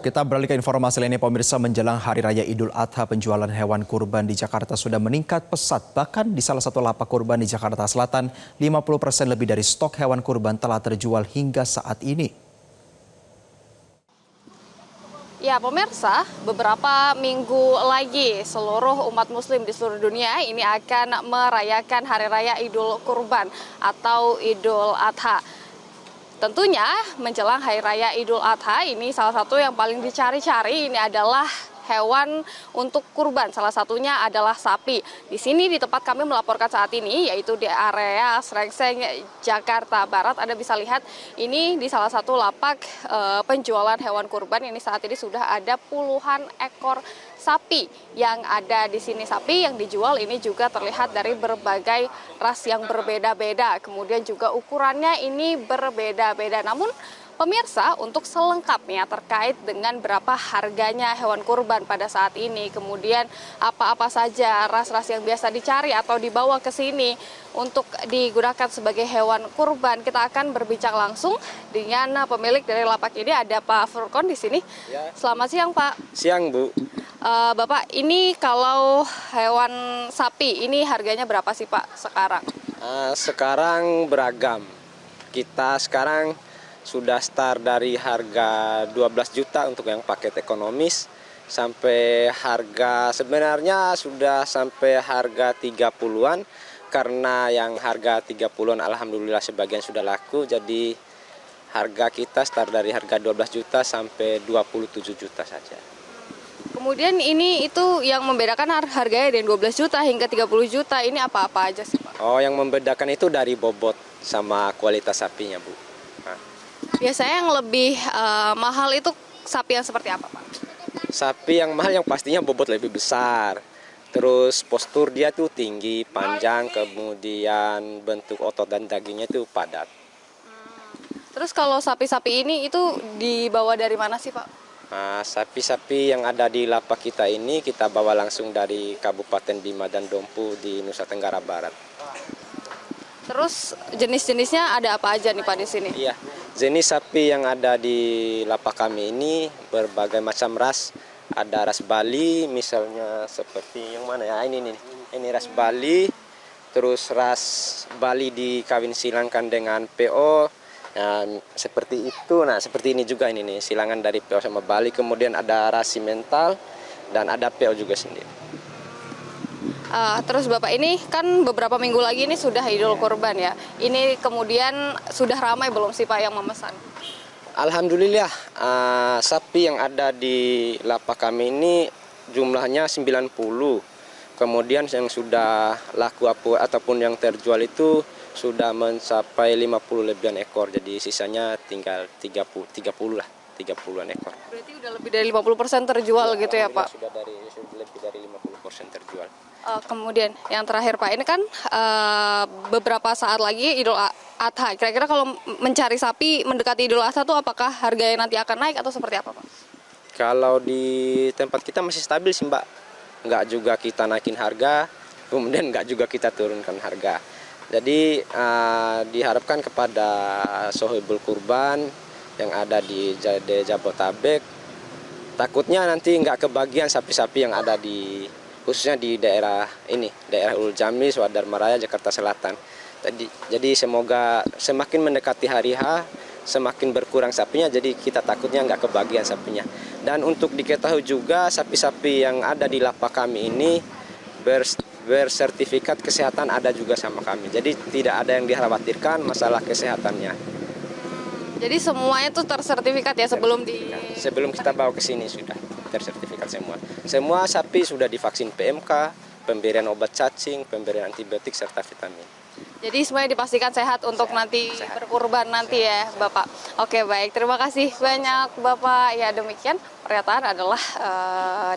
Kita beralih ke informasi lainnya pemirsa. Menjelang Hari Raya Idul Adha, penjualan hewan kurban di Jakarta sudah meningkat pesat. Bahkan di salah satu lapak kurban di Jakarta Selatan, 50% lebih dari stok hewan kurban telah terjual hingga saat ini. Ya pemirsa, beberapa minggu lagi seluruh umat muslim di seluruh dunia ini akan merayakan Hari Raya Idul Kurban atau Idul Adha. Tentunya menjelang Hari Raya Idul Adha ini salah satu yang paling dicari-cari ini adalah hewan untuk kurban. Salah satunya adalah sapi. Di sini di tempat kami melaporkan saat ini yaitu di area Srengseng, Jakarta Barat. Anda bisa lihat ini di salah satu lapak penjualan hewan kurban. Ini saat ini sudah ada puluhan ekor sapi yang ada di sini. Sapi yang dijual ini juga terlihat dari berbagai ras yang berbeda-beda. Kemudian juga ukurannya ini berbeda-beda. Namun pemirsa, untuk selengkapnya terkait dengan berapa harganya hewan kurban pada saat ini, kemudian apa-apa saja ras-ras yang biasa dicari atau dibawa ke sini untuk digunakan sebagai hewan kurban, kita akan berbincang langsung dengan pemilik dari lapak ini. Ada Pak Furkon di sini. Ya. Selamat siang, Pak. Siang, Bu. Bapak, ini kalau hewan sapi ini harganya berapa sih, Pak, sekarang? Sekarang beragam. Kita sekarang sudah start dari harga 12 juta untuk yang paket ekonomis sampai harga sebenarnya sudah sampai harga 30-an, karena yang harga 30-an alhamdulillah sebagian sudah laku, jadi harga kita start dari harga 12 juta sampai 27 juta saja. Kemudian ini itu yang membedakan harganya dari 12 juta hingga 30 juta ini apa-apa aja sih, Pak? Oh, yang membedakan itu dari bobot sama kualitas sapinya, Bu. Biasanya yang lebih mahal itu sapi yang seperti apa, Pak? Sapi yang mahal yang pastinya bobot lebih besar. Terus postur dia tuh tinggi, panjang, kemudian bentuk otot dan dagingnya itu padat. Terus kalau sapi-sapi ini itu dibawa dari mana sih, Pak? Sapi-sapi yang ada di lapak kita ini kita bawa langsung dari Kabupaten Bima dan Dompu di Nusa Tenggara Barat. Terus jenis-jenisnya ada apa aja nih, Pak, di sini? Iya, jenis sapi yang ada di lapak kami ini berbagai macam ras. Ada ras Bali, misalnya seperti yang mana ya? Ini ras Bali. Terus ras Bali dikawin silangkan dengan PO. Nah, seperti itu. Nah, seperti ini juga ini nih, silangan dari PO sama Bali. Kemudian ada ras simental dan ada PO juga sendiri. Terus Bapak, ini kan beberapa minggu lagi ini sudah Idul Kurban ya. Ini kemudian sudah ramai belum sih, Pak, yang memesan? Alhamdulillah, sapi yang ada di lapak kami ini jumlahnya 90. Kemudian yang sudah laku ataupun yang terjual itu sudah mencapai 50 lebihan ekor. Jadi sisanya tinggal 30-an ekor. Berarti udah lebih dari 50% terjual gitu ya, Pak? Sudah lebih dari 50% terjual. Kemudian yang terakhir, Pak, ini kan beberapa saat lagi Idul Adha. Kira-kira kalau mencari sapi mendekati Idul Adha tuh apakah harganya nanti akan naik atau seperti apa, Pak? Kalau di tempat kita masih stabil sih, Mbak. Nggak juga kita naikin harga, kemudian nggak juga kita turunkan harga. Jadi diharapkan kepada sohibul kurban yang ada di Jabotabek, takutnya nanti nggak kebagian sapi-sapi yang ada di khususnya di daerah ini, daerah Ulul Jami, Swadharma Raya, Jakarta Selatan. Jadi semoga semakin mendekati hari H, semakin berkurang sapinya, jadi kita takutnya nggak kebagian sapinya. Dan untuk diketahui juga sapi-sapi yang ada di lapak kami ini bersertifikat kesehatan ada juga sama kami. Jadi tidak ada yang dikhawatirkan masalah kesehatannya. Jadi semuanya itu tersertifikat ya sebelum kita bawa ke sini sudah tersertifikat semua. Semua sapi sudah divaksin PMK, pemberian obat cacing, pemberian antibiotik serta vitamin. Jadi semuanya dipastikan sehat untuk nanti berkurban nanti ya, Bapak. Oke, baik. Terima kasih banyak, Bapak. Ya, demikian pernyataan adalah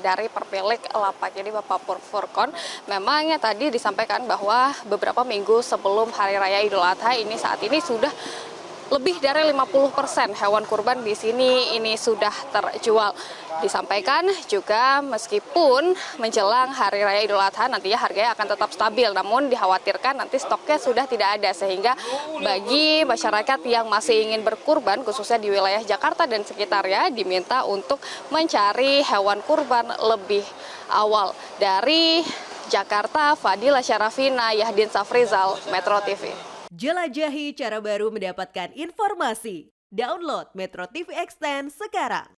dari pemilik lapak ini, Bapak Furkon. Memangnya tadi disampaikan bahwa beberapa minggu sebelum Hari Raya Idul Adha ini saat ini sudah lebih dari 50% hewan kurban di sini ini sudah terjual. Disampaikan juga meskipun menjelang Hari Raya Idul Adha nantinya harganya akan tetap stabil, namun dikhawatirkan nanti stoknya sudah tidak ada, sehingga bagi masyarakat yang masih ingin berkurban khususnya di wilayah Jakarta dan sekitarnya diminta untuk mencari hewan kurban lebih awal. Dari Jakarta, Fadila Syarafina, Yahdin Safrizal, Metro TV. Jelajahi cara baru mendapatkan informasi. Download Metro TV Extend sekarang.